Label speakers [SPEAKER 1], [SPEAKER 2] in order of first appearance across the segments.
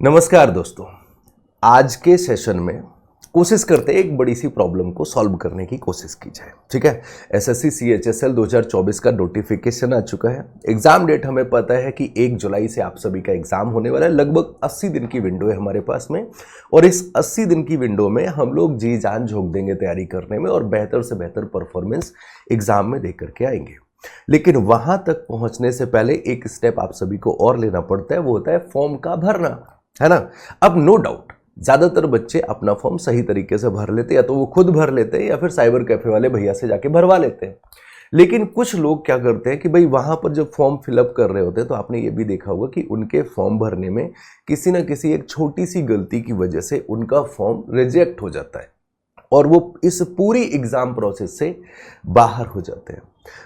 [SPEAKER 1] नमस्कार दोस्तों। आज के सेशन में कोशिश करते हैं एक बड़ी सी प्रॉब्लम को सॉल्व करने की कोशिश की जाए। ठीक है, एसएससी सीएचएसएल 2024 का नोटिफिकेशन आ चुका है। एग्जाम डेट हमें पता है कि 1 जुलाई से आप सभी का एग्जाम होने वाला है। लगभग 80 दिन की विंडो है हमारे पास में, और इस 80 दिन की विंडो में हम लोग जी जान झोंक देंगे तैयारी करने में और बेहतर से बेहतर परफॉर्मेंस एग्जाम में दे करके आएंगे। लेकिन वहां तक पहुंचने से पहले एक स्टेप आप सभी को और लेना पड़ता है, वो होता है फॉर्म का भरना, है ना। अब नो डाउट ज्यादातर बच्चे अपना फॉर्म सही तरीके से भर लेते हैं, या तो वो खुद भर लेते हैं या फिर साइबर कैफे वाले भैया से जाके भरवा लेते हैं। लेकिन कुछ लोग क्या करते हैं कि भाई वहां पर जब फॉर्म फिलअप कर रहे होते हैं तो आपने ये भी देखा होगा कि उनके फॉर्म भरने में किसी ना किसी एक छोटी सी गलती की वजह से उनका फॉर्म रिजेक्ट हो जाता है और वो इस पूरी एग्जाम प्रोसेस से बाहर हो जाते हैं।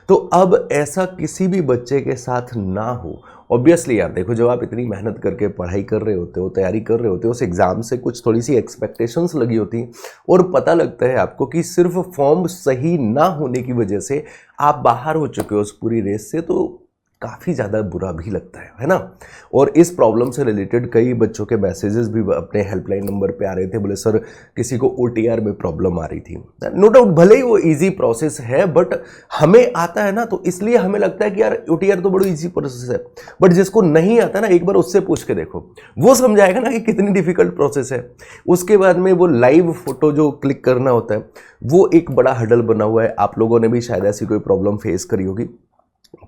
[SPEAKER 1] तो अब ऐसा किसी भी बच्चे के साथ ना हो। ऑब्वियसली यार देखो, जब आप इतनी मेहनत करके पढ़ाई कर रहे होते हो, तैयारी कर रहे होते हो, उस एग्जाम से कुछ थोड़ी सी एक्सपेक्टेशंस लगी होती और पता लगता है आपको कि सिर्फ फॉर्म सही ना होने की वजह से आप बाहर हो चुके हो उस पूरी रेस से, तो काफ़ी ज़्यादा बुरा भी लगता है ना। और इस प्रॉब्लम से रिलेटेड कई बच्चों के मैसेजेस भी अपने हेल्पलाइन नंबर पे आ रहे थे, बोले सर किसी को ओटीआर में प्रॉब्लम आ रही थी। नो डाउट भले ही वो इजी प्रोसेस है, बट हमें आता है ना, तो इसलिए हमें लगता है कि यार ओटीआर तो बड़ी इजी प्रोसेस है। बट जिसको नहीं आता ना, एक बार उससे पूछ के देखो, वो समझाएगा ना कि कितनी डिफिकल्ट प्रोसेस है। उसके बाद में वो लाइव फोटो जो क्लिक करना होता है, वो एक बड़ा हडल बना हुआ है। आप लोगों ने भी शायद ऐसी कोई प्रॉब्लम फेस करी होगी।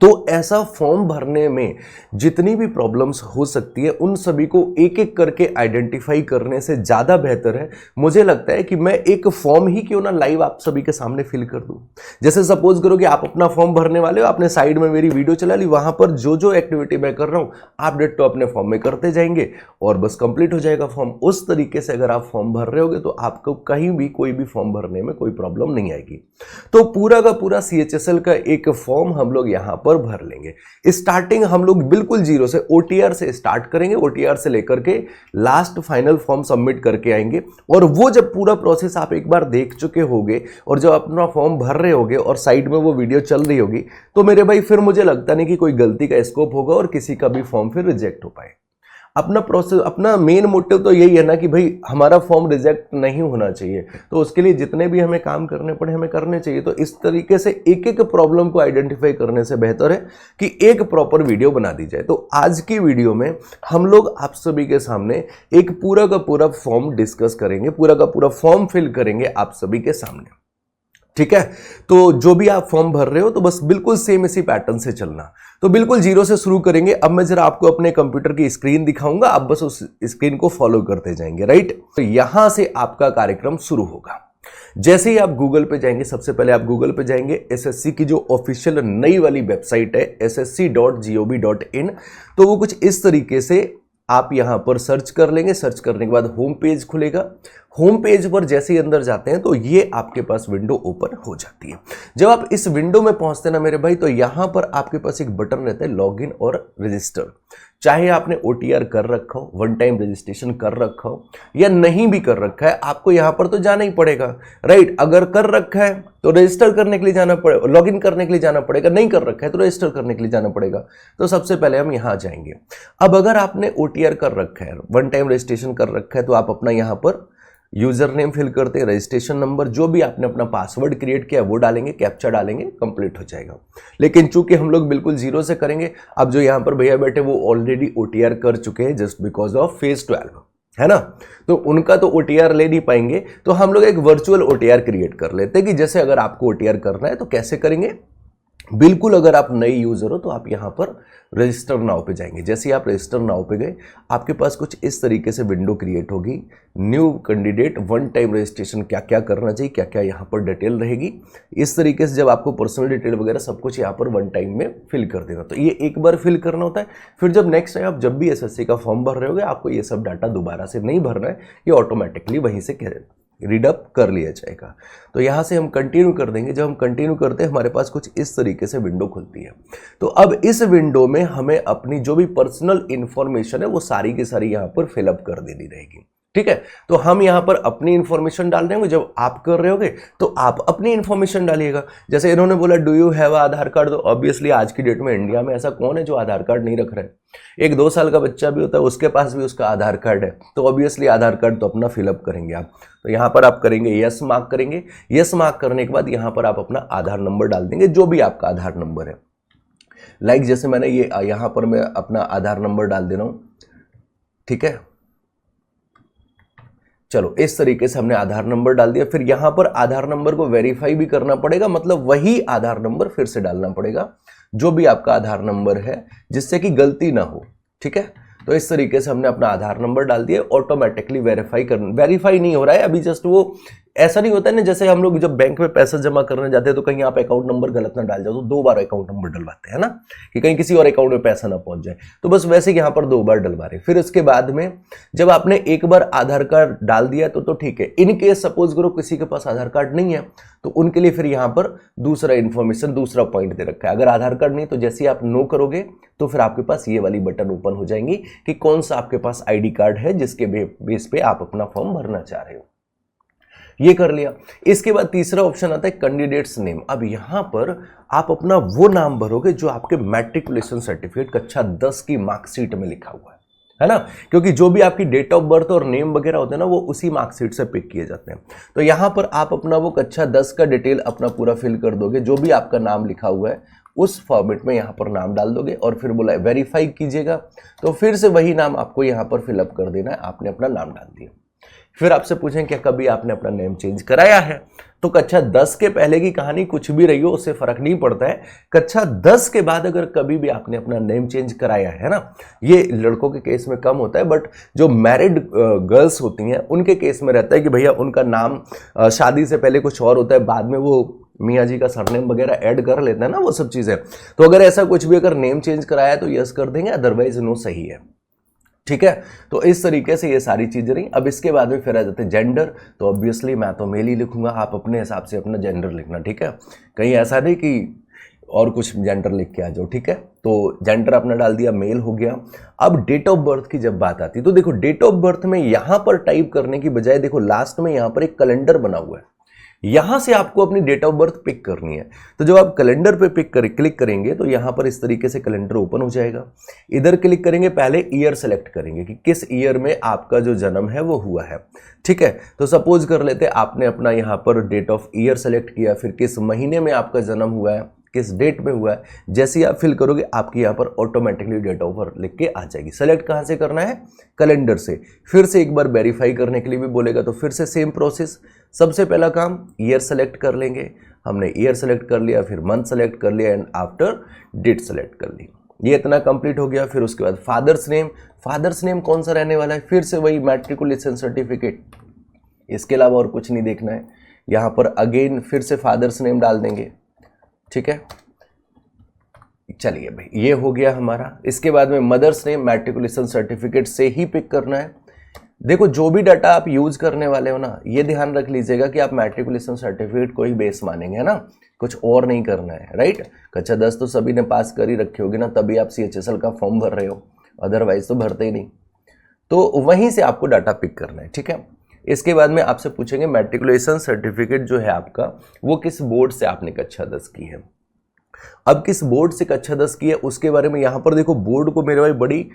[SPEAKER 1] तो ऐसा फॉर्म भरने में जितनी भी प्रॉब्लम्स हो सकती है, उन सभी को एक एक करके आइडेंटिफाई करने से ज़्यादा बेहतर है, मुझे लगता है कि मैं एक फॉर्म ही क्यों ना लाइव आप सभी के सामने फिल कर दूं। जैसे सपोज करो कि आप अपना फॉर्म भरने वाले हो, आपने साइड में मेरी वीडियो चला ली, वहां पर जो जो एक्टिविटी मैं कर रहा हूं आप डिट्टो अपने फॉर्म में करते जाएंगे और बस कंप्लीट हो जाएगा फॉर्म। उस तरीके से अगर आप फॉर्म भर रहे होगे तो आपको कहीं भी कोई भी फॉर्म भरने में कोई प्रॉब्लम नहीं आएगी। तो पूरा का पूरा सीएचएसएल का एक फॉर्म हम लोग यहां पर भर लेंगे। स्टार्टिंग हम लोग बिल्कुल जीरो से ओटीआर से स्टार्ट करेंगे, ओटीआर से लेकर के लास्ट फाइनल फॉर्म सबमिट करके आएंगे। और वो जब पूरा प्रोसेस आप एक बार देख चुके होगे और जब अपना फॉर्म भर रहे होगे और साइड में वो वीडियो चल रही होगी, तो मेरे भाई फिर मुझे लगता नहीं कि कोई गलती का स्कोप होगा और किसी का भी फॉर्म फिर रिजेक्ट हो पाए। अपना प्रोसेस, अपना मेन मोटिव तो यही है ना कि भाई हमारा फॉर्म रिजेक्ट नहीं होना चाहिए, तो उसके लिए जितने भी हमें काम करने पड़े हमें करने चाहिए। तो इस तरीके से एक एक प्रॉब्लम को आइडेंटिफाई करने से बेहतर है कि एक प्रॉपर वीडियो बना दी जाए। तो आज की वीडियो में हम लोग आप सभी के सामने एक पूरा का पूरा फॉर्म डिस्कस करेंगे, पूरा का पूरा फॉर्म फिल करेंगे आप सभी के सामने। ठीक है, तो जो भी आप फॉर्म भर रहे हो तो बस बिल्कुल सेम इसी पैटर्न से चलना। तो बिल्कुल जीरो से शुरू करेंगे। अब मैं जरा आपको अपने कंप्यूटर की स्क्रीन दिखाऊंगा, आप बस उस स्क्रीन को फॉलो करते जाएंगे। राइट, तो यहां से आपका कार्यक्रम शुरू होगा। जैसे ही आप गूगल पे जाएंगे, सबसे पहले आप गूगल पे जाएंगे, एसएससी की जो ऑफिशियल नई वाली वेबसाइट है ssc.gov.in, तो वो कुछ इस तरीके से आप यहां पर सर्च कर लेंगे। सर्च करने के बाद होम पेज खुलेगा। होम पेज पर जैसे ही अंदर जाते हैं तो ये आपके पास विंडो ओपन हो जाती है। जब आप इस विंडो में पहुंचते हैं ना मेरे भाई, तो यहां पर आपके पास एक बटन रहता है लॉगिन और रजिस्टर। चाहे आपने ओटीआर कर रखा हो, वन टाइम रजिस्ट्रेशन कर रखा हो या नहीं भी कर रखा है, आपको यहां पर तो जाना ही पड़ेगा। राइट, अगर कर रखा है तो रजिस्टर करने के लिए जाना पड़ेगा, लॉगिन करने के लिए जाना पड़ेगा। नहीं कर रखा है तो रजिस्टर करने के लिए जाना पड़ेगा। तो सबसे पहले हम यहां जाएंगे। अब अगर आपने ओटीआर कर रखा है, वन टाइम रजिस्ट्रेशन कर रखा है, तो आप अपना यहां पर यूजर नेम फिल करते हैं, रजिस्ट्रेशन नंबर, जो भी आपने अपना पासवर्ड क्रिएट किया वो डालेंगे, कैप्चा डालेंगे, कंप्लीट हो जाएगा। लेकिन चूंकि हम लोग बिल्कुल जीरो से करेंगे, अब जो यहाँ पर भैया बैठे वो ऑलरेडी ओटीआर कर चुके हैं जस्ट बिकॉज ऑफ फेज 12, है ना। तो उनका तो ओटीआर ले नहीं पाएंगे, तो हम लोग एक वर्चुअल ओटीआर क्रिएट कर लेते हैं कि जैसे अगर आपको ओटीआर करना है तो कैसे करेंगे। बिल्कुल अगर आप नए यूजर हो तो आप यहां पर रजिस्टर नाउ पे जाएंगे। जैसे ही आप रजिस्टर नाउ पे गए, आपके पास कुछ इस तरीके से विंडो क्रिएट होगी। New candidate, one time registration, क्या क्या करना चाहिए, क्या क्या यहां पर डिटेल रहेगी। इस तरीके से जब आपको पर्सनल डिटेल वगैरह सब कुछ यहां पर वन टाइम में फिल कर देना। तो ये एक बार फिल करना होता है। फिर जब नेक्स्ट टाइम आप जब भी एसएससी का फॉर्म भर रहे होगे, आपको ये सब डाटा दोबारा से नहीं भरना है, ये ऑटोमेटिकली वहीं से रीड अप कर लिया जाएगा। तो यहां से हम कंटिन्यू कर देंगे। जब हम कंटिन्यू करते हैं, हमारे पास कुछ इस तरीके से विंडो खुलती है। तो अब इस विंडो में हमें अपनी जो भी पर्सनल इंफॉर्मेशन है वो सारी की सारी यहां पर फिलअप कर देनी रहेगी। ठीक है। तो हम यहाँ पर अपनी इंफॉर्मेशन डाल रहे होंगे, जब आप कर रहे होगे तो आप अपनी इंफॉर्मेशन डालिएगा। जैसे इन्होंने बोला do you have Aadhaar card, तो ऑब्वियसली आज की डेट में इंडिया में ऐसा कौन है जो आधार कार्ड नहीं रख रहा है? एक 2 साल का बच्चा भी होता है, उसके पास भी उसका आधार कार्ड है, तो ऑब्वियसली आधार कार्ड तो अपना फिलअप करेंगे आप। तो यहाँ पर आप करेंगे यस मार्क करेंगे। यस मार्क करने के बाद यहाँ पर आप अपना आधार नंबर डाल देंगे, जो भी आपका आधार नंबर है। लाइक जैसे मैंने ये यहाँ पर मैं अपना आधार नंबर डाल दे रहा हूँ, ठीक है। चलो इस तरीके से हमने आधार नंबर डाल दिया। फिर यहां पर आधार नंबर को वेरीफाई भी करना पड़ेगा, मतलब वही आधार नंबर फिर से डालना पड़ेगा जो भी आपका आधार नंबर है, जिससे कि गलती ना हो, ठीक है। तो इस तरीके से हमने अपना आधार नंबर डाल दिया। ऑटोमेटिकली वेरीफाई नहीं हो रहा है अभी, जस्ट वो ऐसा नहीं होता है ना, जैसे हम लोग जब बैंक में पैसा जमा करने जाते हैं तो कहीं आप अकाउंट नंबर गलत ना डाल जाओ, तो 2 बार अकाउंट नंबर डलवाते हैं ना, कि कहीं किसी और अकाउंट में पैसा ना पहुंच जाए। तो बस वैसे यहाँ पर 2 बार डलवा रहे। फिर उसके बाद में जब आपने एक बार आधार कार्ड डाल दिया तो ठीक है। इन केस सपोज करो किसी के पास आधार कार्ड नहीं है, तो उनके लिए फिर यहाँ पर दूसरा इंफॉर्मेशन, दूसरा पॉइंट दे रखा है। अगर आधार कार्ड नहीं तो जैसे आप नो करोगे तो फिर आपके पास ये वाली बटन ओपन हो जाएंगी कि कौन सा आपके पास आईडी कार्ड है जिसके बेस पे आप अपना फॉर्म भरना चाह रहे हो। ये कर लिया। इसके बाद तीसरा ऑप्शन आता है कैंडिडेट्स नेम। अब यहां पर आप अपना वो नाम भरोगे जो आपके मैट्रिकुलेशन सर्टिफिकेट कक्षा 10 की मार्कशीट में लिखा हुआ है ना, क्योंकि जो भी आपकी डेट ऑफ बर्थ और नेम वगैरह होते हैं ना, वो उसी मार्कशीट से पिक किए जाते हैं। तो यहां पर आप अपना वो कक्षा 10 का डिटेल अपना पूरा फिल कर दोगे, जो भी आपका नाम लिखा हुआ है उस फॉर्मेट में यहाँ पर नाम डाल दोगे और फिर बोला वेरीफाई कीजिएगा, तो फिर से वही नाम आपको यहाँ पर फिलअप कर देना है। आपने अपना नाम डाल दिया। फिर आपसे पूछें क्या कभी आपने अपना नेम चेंज कराया है, तो कक्षा 10 के पहले की कहानी कुछ भी रही हो उससे फर्क नहीं पड़ता है। कक्षा 10 के बाद अगर कभी भी आपने अपना नेम चेंज कराया है ना, ये लड़कों के केस में कम होता है, बट जो मैरिड गर्ल्स होती हैं उनके केस में रहता है कि भैया उनका नाम शादी से पहले कुछ और होता है, बाद में वो मियाँ जी का सरनेम वगैरह ऐड कर लेते हैं ना, वो सब चीज़ें। तो अगर ऐसा कुछ भी अगर नेम चेंज कराया तो यस कर देंगे, अदरवाइज नो सही है, ठीक है। तो इस तरीके से ये सारी चीजें रही। अब इसके बाद में फिर आ जाते हैं जेंडर। तो ऑब्वियसली मैं तो मेल ही लिखूंगा, आप अपने हिसाब से अपना जेंडर लिखना, ठीक है। कहीं ऐसा नहीं कि और कुछ जेंडर लिख के आ जाओ, ठीक है। तो जेंडर अपना डाल दिया, मेल हो गया। अब डेट ऑफ बर्थ की जब बात आती है तो देखो डेट ऑफ बर्थ में यहां पर टाइप करने की बजाय देखो लास्ट में यहां पर एक कैलेंडर बना हुआ है, यहां से आपको अपनी डेट ऑफ बर्थ पिक करनी है। तो जब आप कैलेंडर पे क्लिक करेंगे तो यहां पर इस तरीके से कैलेंडर ओपन हो जाएगा। इधर क्लिक करेंगे, पहले ईयर सेलेक्ट करेंगे कि किस ईयर में आपका जो जन्म है वो हुआ है, ठीक है। तो सपोज कर लेते हैं आपने अपना यहां पर डेट ऑफ ईयर सेलेक्ट किया, फिर किस महीने में आपका जन्म हुआ है, किस डेट में हुआ है, जैसे ही आप फिल करोगे आपकी यहाँ पर ऑटोमेटिकली डेट ऑफ बर्थ लिख के आ जाएगी। सेलेक्ट कहाँ से करना है? कैलेंडर से। फिर से एक बार वेरीफाई करने के लिए भी बोलेगा तो फिर से सेम प्रोसेस। सबसे पहला काम ईयर सेलेक्ट कर लेंगे, हमने ईयर सेलेक्ट कर लिया, फिर मंथ सेलेक्ट कर लिया एंड आफ्टर डेट सेलेक्ट कर ली। ये इतना कंप्लीट हो गया। फिर उसके बाद फादर्स नेम, फादर्स नेम कौन सा रहने वाला है? फिर से वही मैट्रिकुलेशन सर्टिफिकेट, इसके अलावा और कुछ नहीं देखना है। यहाँ पर अगेन फिर से फादर्स नेम डाल देंगे, ठीक है। चलिए भाई ये हो गया हमारा। इसके बाद में मदर्स नेम मैट्रिकुलेशन सर्टिफिकेट से ही पिक करना है। देखो जो भी डाटा आप यूज करने वाले हो ना, ये ध्यान रख लीजिएगा कि आप मैट्रिकुलेशन सर्टिफिकेट को ही बेस मानेंगे, है ना, कुछ और नहीं करना है, राइट। कक्षा 10 तो सभी ने पास कर ही रखी होगी ना, तभी आप CHSL का फॉर्म भर रहे हो, अदरवाइज तो भरते ही नहीं। तो वहीं से आपको डाटा पिक करना है, ठीक है। इसके बाद में आपसे पूछेंगे मैट्रिकुलेशन सर्टिफिकेट जो है आपका वो किस बोर्ड से आपने कक्षा 10 की है। अब किस बोर्ड से कक्षा 10 की है उसके बारे में यहाँ पर देखो, बोर्ड को मेरे भाई बड़ी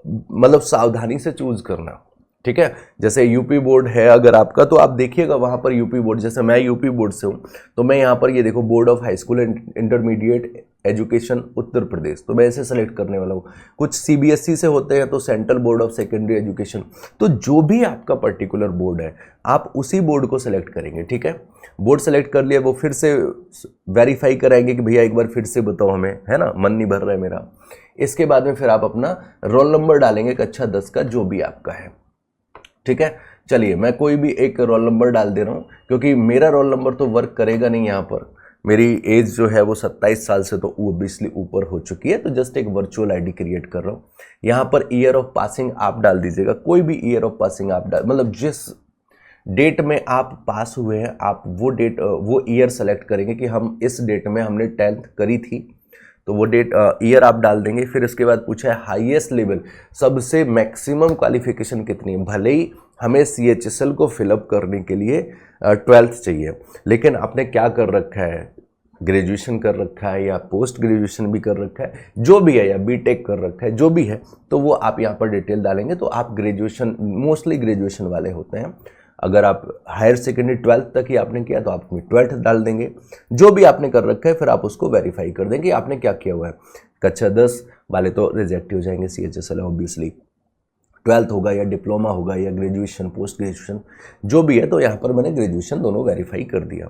[SPEAKER 1] मतलब सावधानी से चूज करना, ठीक है। जैसे यूपी बोर्ड है अगर आपका, तो आप देखिएगा वहाँ पर यूपी बोर्ड, जैसे मैं यूपी बोर्ड से हूँ तो मैं यहाँ पर ये देखो board of high school and intermediate education Uttar Pradesh, तो मैं इसे सेलेक्ट करने वाला हूँ। कुछ CBSE से होते हैं तो central board of secondary education. तो जो भी आपका पर्टिकुलर बोर्ड है आप उसी बोर्ड को सेलेक्ट करेंगे, ठीक है। बोर्ड सेलेक्ट कर लिया, वो फिर से वेरीफाई कराएंगे कि भैया एक बार फिर से बताओ हमें, है ना, मन नहीं भर रहा है मेरा। इसके बाद में फिर आप अपना रोल नंबर डालेंगे कक्षा 10 का जो भी आपका है, ठीक है। चलिए मैं कोई भी एक रोल नंबर डाल दे रहा हूँ क्योंकि मेरा रोल नंबर तो वर्क करेगा नहीं। यहाँ पर मेरी एज जो है वो 27 साल से तो ऑब्वियसली ऊपर हो चुकी है, तो जस्ट एक वर्चुअल आईडी क्रिएट कर रहा हूँ। यहाँ पर ईयर ऑफ पासिंग आप डाल दीजिएगा, कोई भी ईयर ऑफ पासिंग आप डाल, मतलब जिस डेट में आप पास हुए हैं आप वो डेट वो ईयर सेलेक्ट करेंगे कि हम इस डेट में हमने 10th करी थी, तो वो डेट ईयर आप डाल देंगे। फिर इसके बाद पूछा है हाईएस्ट लेवल, सबसे मैक्सिमम क्वालिफिकेशन कितनी है। भले ही हमें CHSL को फिलअप करने के लिए 12th चाहिए, लेकिन आपने क्या कर रखा है, ग्रेजुएशन कर रखा है या पोस्ट ग्रेजुएशन भी कर रखा है, जो भी है, या बीटेक कर रखा है, जो भी है, तो वो आप यहाँ पर डिटेल डालेंगे तो आप ग्रेजुएशन, मोस्टली ग्रेजुएशन वाले होते हैं। अगर आप हायर सेकेंडरी 12th तक ही आपने किया तो आप अपनी 12th डाल देंगे, जो भी आपने कर रखा है फिर आप उसको वेरीफाई कर देंगे आपने क्या किया हुआ है। कक्षा 10 वाले तो रिजेक्ट हो जाएंगे CHSL ऑब्वियसली, 12th होगा या डिप्लोमा होगा या ग्रेजुएशन पोस्ट ग्रेजुएशन जो भी है, तो यहाँ पर मैंने ग्रेजुएशन दोनों वेरीफाई कर दिया।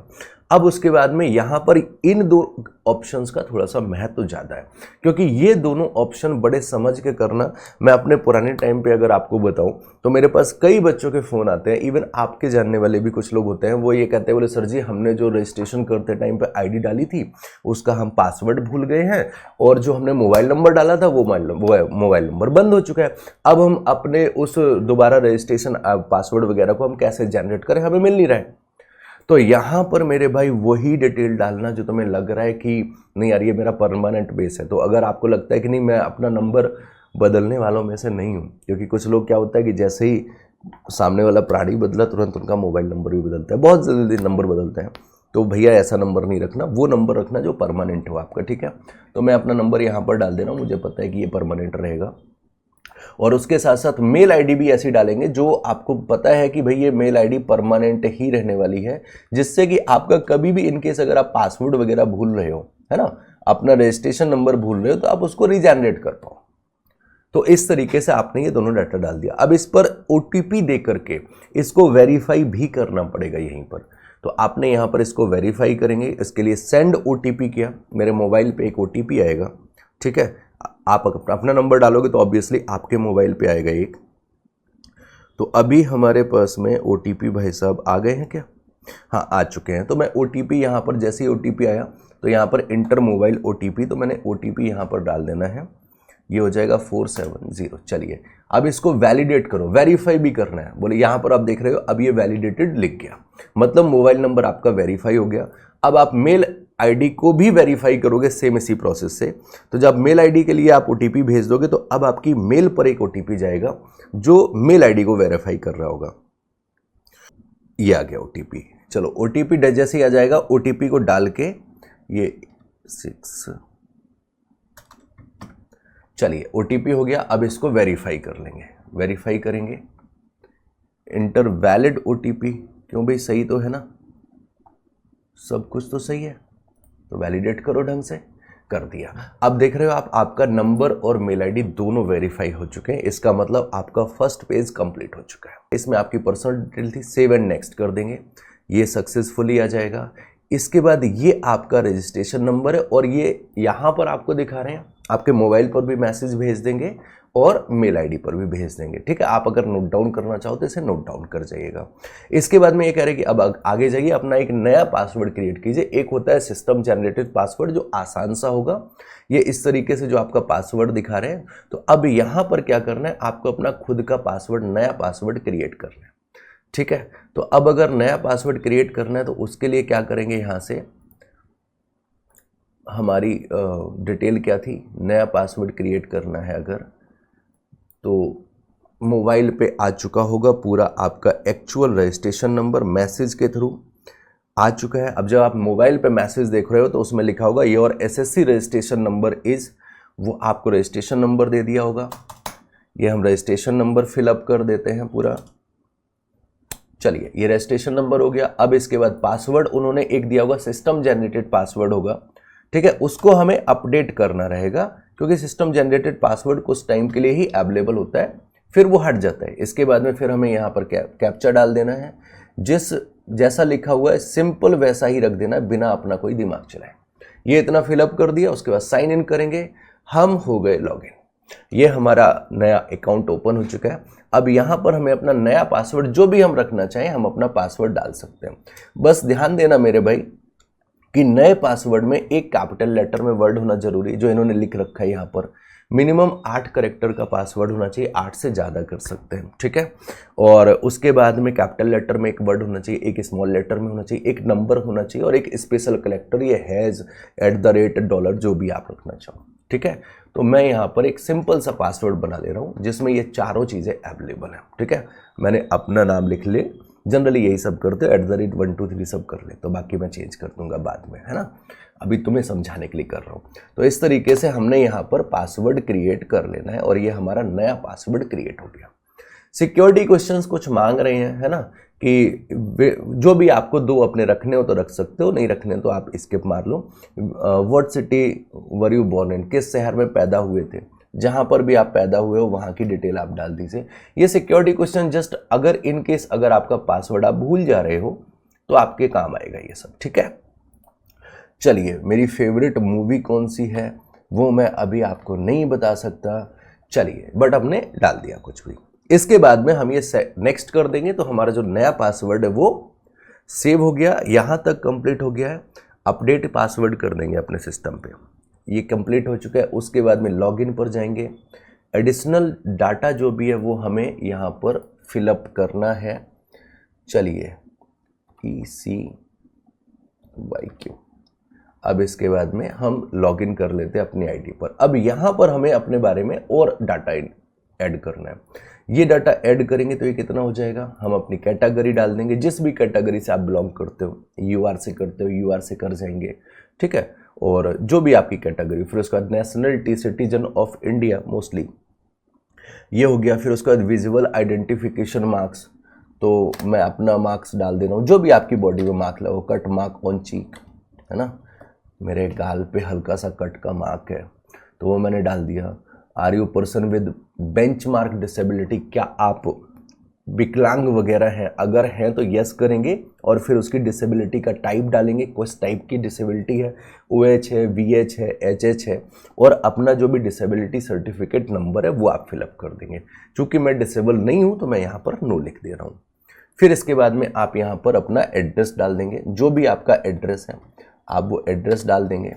[SPEAKER 1] अब उसके बाद में यहाँ पर इन दो ऑप्शंस का थोड़ा सा महत्व ज़्यादा है, क्योंकि ये दोनों ऑप्शन बड़े समझ के करना। मैं अपने पुराने टाइम पे अगर आपको बताऊं तो मेरे पास कई बच्चों के फ़ोन आते हैं, इवन आपके जानने वाले भी कुछ लोग होते हैं, वो ये कहते हैं, बोले सर जी हमने जो रजिस्ट्रेशन करते टाइम पे ID डाली थी उसका हम पासवर्ड भूल गए हैं, और जो हमने मोबाइल नंबर डाला था वो मोबाइल नंबर बंद हो चुका है। अब हम अपने उस दोबारा रजिस्ट्रेशन पासवर्ड वगैरह को हम कैसे जनरेट करें, हमें मिल नहीं रहा है। तो यहाँ पर मेरे भाई वही डिटेल डालना जो तुम्हें लग रहा है कि नहीं यार ये मेरा परमानेंट बेस है। तो अगर आपको लगता है कि नहीं मैं अपना नंबर बदलने वालों में से नहीं हूँ, क्योंकि कुछ लोग क्या होता है कि जैसे ही सामने वाला प्राणी बदला तुरंत उनका मोबाइल नंबर भी बदलता है, बहुत जल्दी नंबर बदलते हैं। तो भैया ऐसा नंबर नहीं रखना, वो नंबर रखना जो परमानेंट हो आपका, ठीक है। तो मैं अपना नंबर यहाँ पर डाल दे रहा हूँ, मुझे पता है कि ये परमानेंट रहेगा। और उसके साथ साथ मेल ID भी ऐसी डालेंगे जो आपको पता है कि भाई ये मेल ID परमानेंट ही रहने वाली है, जिससे कि आपका कभी भी इनकेस अगर आप पासवर्ड वगैरह भूल रहे हो, है ना, अपना रजिस्ट्रेशन नंबर भूल रहे हो, तो आप उसको रीजनरेट कर पाओ। तो इस तरीके से आपने ये दोनों डाटा डाल दिया। अब इस पर OTP दे करके इसको वेरीफाई भी करना पड़ेगा यहीं पर। तो आपने यहाँ पर इसको वेरीफाई करेंगे, इसके लिए सेंड OTP किया, मेरे मोबाइल पे एक OTP आएगा, ठीक है। आप अपना नंबर डालोगे तो ऑब्वियसली आपके मोबाइल पे आएगा एक। तो अभी हमारे पास में OTP भाई साहब आ गए हैं क्या? हाँ आ चुके हैं। तो मैं OTP यहाँ पर, जैसे ही OTP आया तो यहाँ पर इंटर मोबाइल OTP, तो मैंने OTP यहाँ पर डाल देना है, ये हो जाएगा 470। चलिए अब इसको वैलिडेट करो, वेरीफाई भी करना है। बोले यहाँ पर आप देख रहे हो अब ये वैलिडेटेड लिख गया, मतलब मोबाइल नंबर आपका वेरीफाई हो गया। अब आप मेल ID को भी वेरीफाई करोगे सेम इसी प्रोसेस से। तो जब मेल ID के लिए आप OTP भेज दोगे तो अब आपकी मेल पर एक OTP जाएगा जो मेल ID को वेरीफाई कर रहा होगा। ये आ गया OTP। चलो OTP जैसे ही आ जाएगा, OTP को डाल के ये 6, चलिए OTP हो गया। अब इसको वेरीफाई कर लेंगे, वेरीफाई करेंगे, इंटर वैलिड OTP। क्यों भाई, सही तो है ना, सब कुछ तो सही है, तो वैलिडेट करो ढंग से, कर दिया। अब देख रहे हो आप, आपका नंबर और मेल ID दोनों वेरीफाई हो चुके हैं। इसका मतलब आपका फर्स्ट पेज कंप्लीट हो चुका है। इसमें आपकी पर्सनल डिटेल थी, सेव एंड नेक्स्ट कर देंगे, ये सक्सेसफुली आ जाएगा। इसके बाद ये आपका रजिस्ट्रेशन नंबर है, और ये यहाँ पर आपको दिखा रहे हैं, आपके मोबाइल पर भी मैसेज भेज देंगे और मेल ID पर भी भेज देंगे, ठीक है। आप अगर नोट डाउन करना चाहो तो इसे नोट डाउन कर जाइएगा। इसके बाद में ये कह रहे हैं कि अब आगे जाइए, अपना एक नया पासवर्ड क्रिएट कीजिए। एक होता है सिस्टम जनरेटेड पासवर्ड जो आसान सा होगा, ये इस तरीके से जो आपका पासवर्ड दिखा रहे हैं। तो अब यहाँ पर क्या करना है, आपको अपना खुद का पासवर्ड, नया पासवर्ड क्रिएट करना है, ठीक है। तो अब अगर नया पासवर्ड क्रिएट करना है तो उसके लिए क्या करेंगे, यहाँ से हमारी डिटेल क्या थी, नया पासवर्ड क्रिएट करना है अगर, तो मोबाइल पे आ चुका होगा पूरा आपका एक्चुअल रजिस्ट्रेशन नंबर, मैसेज के थ्रू आ चुका है। अब जब आप मोबाइल पे मैसेज देख रहे हो तो उसमें लिखा होगा your SSC registration number is, वो आपको रजिस्ट्रेशन नंबर दे दिया होगा। ये हम रजिस्ट्रेशन नंबर फिलअप कर देते हैं पूरा। चलिए ये रजिस्ट्रेशन नंबर हो गया। अब इसके बाद पासवर्ड उन्होंने एक दिया होगा, सिस्टम जनरेटेड पासवर्ड होगा, ठीक है। उसको हमें अपडेट करना रहेगा, क्योंकि सिस्टम जनरेटेड पासवर्ड कुछ टाइम के लिए ही अवेलेबल होता है, फिर वो हट जाता है। इसके बाद में फिर हमें यहाँ पर कैप्चा डाल देना है, जैसा लिखा हुआ है सिंपल वैसा ही रख देना है, बिना अपना कोई दिमाग चलाए। ये इतना फिलअप कर दिया, उसके बाद साइन इन करेंगे, हम हो गए लॉगिन। ये हमारा नया अकाउंट ओपन हो चुका है। अब यहाँ पर हमें अपना नया पासवर्ड जो भी हम रखना चाहें हम अपना पासवर्ड डाल सकते हैं। बस ध्यान देना मेरे भाई कि नए पासवर्ड में एक कैपिटल लेटर में वर्ड होना जरूरी है, जो इन्होंने लिख रखा है यहाँ पर। मिनिमम 8 कैरेक्टर का पासवर्ड होना चाहिए, 8 से ज़्यादा कर सकते हैं, ठीक है। और उसके बाद में कैपिटल लेटर में एक वर्ड होना चाहिए, एक स्मॉल लेटर में होना चाहिए, एक नंबर होना चाहिए और एक स्पेशल कैरेक्टर, ये हैज़, @ $, जो भी आप रखना चाहो, ठीक है। तो मैं यहाँ पर एक सिंपल सा पासवर्ड बना ले रहा हूँ जिसमें ये चारों चीज़ें अवेलेबल हैं, ठीक है। मैंने अपना नाम लिख ले, जनरली यही सब करते हो, @123 सब कर ले, तो बाकी मैं चेंज कर दूंगा बाद में, है ना। अभी तुम्हें समझाने के लिए कर रहा हूँ। तो इस तरीके से हमने यहाँ पर पासवर्ड क्रिएट कर लेना है और ये हमारा नया पासवर्ड क्रिएट हो गया। सिक्योरिटी क्वेश्चंस कुछ मांग रहे हैं, है ना, कि जो भी आपको दो अपने रखने हो तो रख सकते हो, नहीं रखने तो आप स्किप मार लो। What city were you born in, किस शहर में पैदा हुए थे, जहां पर भी आप पैदा हुए हो वहां की डिटेल आप डाल दीजिए। ये सिक्योरिटी क्वेश्चन जस्ट अगर इन केस अगर आपका पासवर्ड आप भूल जा रहे हो तो आपके काम आएगा ये सब, ठीक है। चलिए, मेरी फेवरेट मूवी कौन सी है वो मैं अभी आपको नहीं बता सकता, चलिए, बट हमने डाल दिया कुछ भी। इसके बाद में हम ये नेक्स्ट कर देंगे तो हमारा जो नया पासवर्ड है वो सेव हो गया, यहां तक कंप्लीट हो गया है। अपडेट पासवर्ड कर देंगे अपने सिस्टम पे, ये कंप्लीट हो चुका है। उसके बाद में लॉगिन पर जाएंगे, एडिशनल डाटा जो भी है वो हमें यहाँ पर फिलअप करना है। चलिए, ECYQ। अब इसके बाद में हम लॉगिन कर लेते हैं अपनी आईडी पर। अब यहाँ पर हमें अपने बारे में और डाटा ऐड करना है। ये डाटा ऐड करेंगे तो ये कितना हो जाएगा, हम अपनी कैटेगरी डाल देंगे, जिस भी कैटेगरी से आप बिलोंग करते हो, UR से करते हो UR से कर जाएंगे, ठीक है। और जो भी आपकी कैटेगरी, फिर उसके बाद nationality citizen of India mostly ये हो गया। फिर उसके बाद विजुअल आइडेंटिफिकेशन मार्क्स, तो मैं अपना मार्क्स डाल दे रहा हूँ, जो भी आपकी बॉडी में मार्क लगा, कट मार्क ऑन चीक, है ना, मेरे गाल पे हल्का सा कट का मार्क है तो वो मैंने डाल दिया। Are you person with benchmark disability, क्या आप विकलांग वगैरह हैं, अगर हैं तो यस करेंगे और फिर उसकी डिसेबिलिटी का टाइप डालेंगे, किस टाइप की डिसेबिलिटी है, OH है, VH है, HH है, और अपना जो भी डिसेबिलिटी सर्टिफिकेट नंबर है वो आप फिलअप कर देंगे। चूँकि मैं डिसेबल नहीं हूँ तो मैं यहाँ पर नो लिख दे रहा हूँ। फिर इसके बाद में आप यहाँ पर अपना एड्रेस डाल देंगे, जो भी आपका एड्रेस है आप वो एड्रेस डाल देंगे।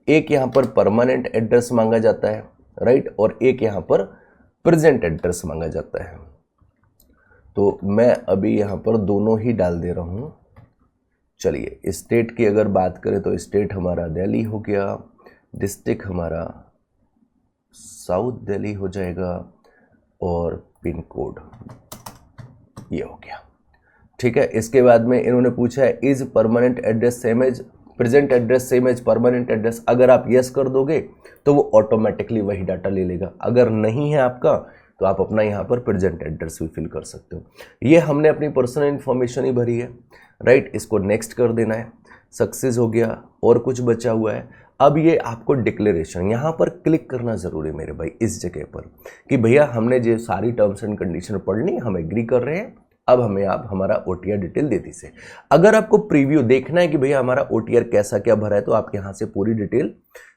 [SPEAKER 1] एक यहाँ पर परमानेंट एड्रेस मांगा जाता है, राइट, और एक यहाँ पर प्रेजेंट एड्रेस मांगा जाता है। तो मैं अभी यहाँ पर दोनों ही डाल दे रहा हूँ। चलिए, स्टेट की अगर बात करें तो स्टेट हमारा दिल्ली हो गया, डिस्ट्रिक्ट हमारा साउथ दिल्ली हो जाएगा, और पिन कोड ये हो गया, ठीक है। इसके बाद में इन्होंने पूछा है is permanent address same as present address, same as permanent address. अगर आप यस कर दोगे तो वो ऑटोमेटिकली वही डाटा ले लेगा। अगर नहीं है आपका तो आप अपना यहाँ पर प्रेजेंट एड्रेस भी फिल कर सकते हो। ये हमने अपनी पर्सनल इन्फॉर्मेशन ही भरी है, राइट। इसको नेक्स्ट कर देना है, सक्सेस हो गया। और कुछ बचा हुआ है, अब ये आपको डिक्लेरेशन, यहाँ पर क्लिक करना जरूरी है मेरे भाई इस जगह पर, कि भैया हमने जो सारी टर्म्स एंड कंडीशन पढ़ ली, हम एग्री कर रहे हैं, अब हमें आप हमारा OTR डिटेल दे दीजिए। अगर आपको प्रीव्यू देखना है कि भैया हमारा OTR कैसा क्या भरा है तो आप यहाँ से पूरी डिटेल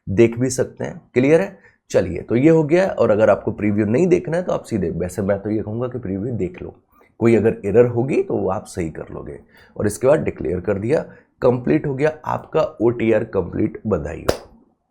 [SPEAKER 1] देख भी सकते हैं। क्लियर है? चलिए, तो ये हो गया। और अगर आपको प्रीव्यू नहीं देखना है तो आप सीधे, वैसे मैं तो ये कहूँगा कि प्रीव्यू देख लो, कोई अगर एरर होगी तो वो आप सही कर लोगे। और इसके बाद डिक्लेयर कर दिया, कंप्लीट हो गया आपका OTR कंप्लीट, बधाई हो।